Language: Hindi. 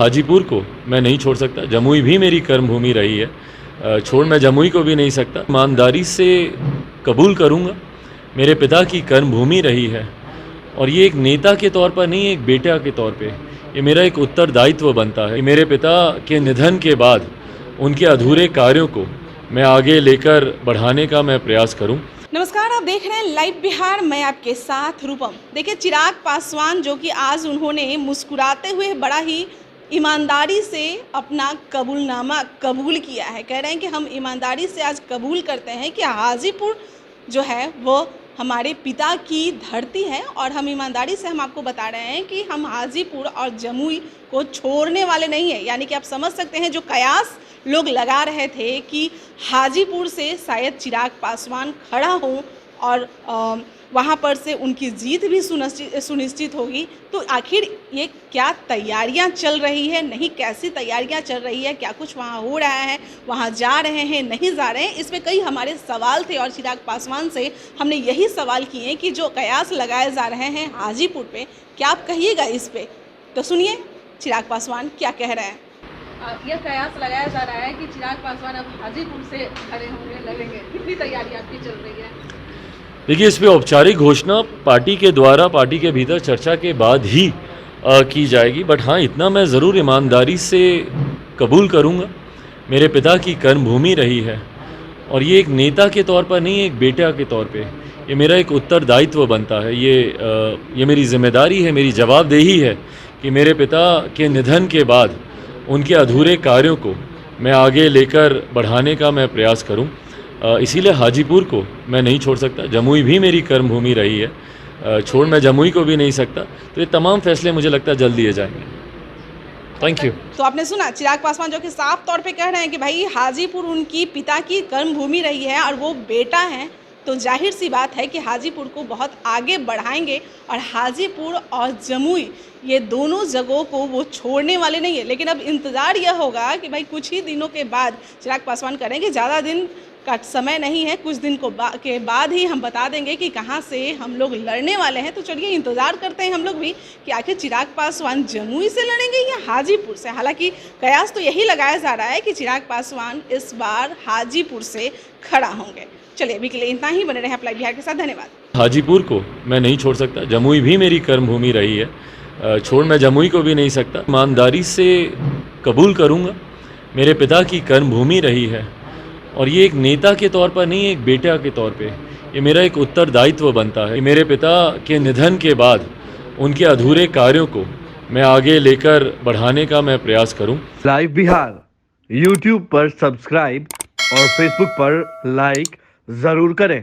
हाजीपुर को मैं नहीं छोड़ सकता। जमुई भी मेरी कर्मभूमि रही है, छोड़ मैं जमुई को भी नहीं सकता। ईमानदारी से कबूल करूँगा, मेरे पिता की कर्मभूमि रही है और ये एक नेता के तौर पर नहीं, एक बेटा के तौर पे ये मेरा एक उत्तरदायित्व बनता है। मेरे पिता के निधन के बाद उनके अधूरे कार्यों को मैं आगे लेकर बढ़ाने का मैं प्रयास करूं। नमस्कार, आप देख रहे हैं लाइव बिहार, मैं आपके साथ रूपम। देखिए, चिराग पासवान जो कि आज उन्होंने मुस्कुराते हुए बड़ा ही ईमानदारी से अपना कबूलनामा कबूल किया है। कह रहे हैं कि हम ईमानदारी से आज कबूल करते हैं कि हाजीपुर जो है वो हमारे पिता की धरती है और हम ईमानदारी से हम आपको बता रहे हैं कि हम हाजीपुर और जमुई को छोड़ने वाले नहीं हैं। यानी कि आप समझ सकते हैं जो कयास लोग लगा रहे थे कि हाजीपुर से शायद चिराग पासवान खड़ा हो और वहाँ पर से उनकी जीत भी सुनिश्चित होगी, तो आखिर ये क्या तैयारियां चल रही है, नहीं कैसी तैयारियां चल रही है, क्या कुछ वहाँ हो रहा है, वहाँ जा रहे हैं नहीं जा रहे हैं, इस पे कई हमारे सवाल थे। और चिराग पासवान से हमने यही सवाल किए कि जो कयास लगाए जा रहे हैं हाजीपुर पे, क्या आप कहिएगा इस पे? तो सुनिए चिराग पासवान क्या कह रहे हैं। यह कयास लगाया जा रहा है कि चिराग पासवान अब हाजीपुर से खड़े होंगे, लड़ेंगे। कितनी तैयारी आपकी चल रही है? देखिए, इस पे औपचारिक घोषणा पार्टी के द्वारा, पार्टी के भीतर चर्चा के बाद ही की जाएगी। बट हाँ, इतना मैं ज़रूर ईमानदारी से कबूल करूँगा, मेरे पिता की कर्मभूमि रही है और ये एक नेता के तौर पर नहीं, एक बेटा के तौर पे ये मेरा एक उत्तरदायित्व बनता है। ये मेरी जिम्मेदारी है, मेरी जवाबदेही है कि मेरे पिता के निधन के बाद उनके अधूरे कार्यों को मैं आगे लेकर बढ़ाने का मैं प्रयास करूं। इसीलिए हाजीपुर को मैं नहीं छोड़ सकता। जमुई भी मेरी कर्मभूमि रही है, छोड़ मैं जमुई को भी नहीं सकता। तो ये तमाम फैसले मुझे लगता है जल्द लिए जाएंगे। Thank you. तो आपने सुना चिराग पासवान जो कि साफ तौर पे कह रहे हैं कि भाई हाजीपुर उनकी पिता की कर्मभूमि रही है और वो बेटा हैं, तो जाहिर सी बात है कि हाजीपुर को बहुत आगे बढ़ाएंगे और हाजीपुर और जमुई ये दोनों जगहों को वो छोड़ने वाले नहीं है। लेकिन अब इंतज़ार यह होगा कि भाई कुछ ही दिनों के बाद चिराग पासवान करेंगे, ज़्यादा दिन का समय नहीं है, कुछ दिन के बाद ही हम बता देंगे कि कहाँ से हम लोग लड़ने वाले हैं। तो चलिए इंतज़ार करते हैं हम लोग भी कि आखिर चिराग पासवान जमुई से लड़ेंगे या हाजीपुर से। हालांकि कयास तो यही लगाया जा रहा है कि चिराग पासवान इस बार हाजीपुर से खड़ा होंगे। चलिए अभी के लिए इतना ही, बने रहे आप लाइव बिहार के साथ। धन्यवाद। हाजीपुर को मैं नहीं छोड़ सकता। जमुई भी मेरी कर्मभूमि रही है, छोड़ मैं जमुई को भी नहीं सकता। ईमानदारी से कबूल करूँगा, मेरे पिता की कर्मभूमि रही है और ये एक नेता के तौर पर नहीं, एक बेटा के तौर पे ये मेरा एक उत्तरदायित्व बनता है। मेरे पिता के निधन के बाद उनके अधूरे कार्यों को मैं आगे लेकर बढ़ाने का मैं प्रयास करूं। लाइव बिहार यूट्यूब पर सब्सक्राइब और फेसबुक पर लाइक ज़रूर करें।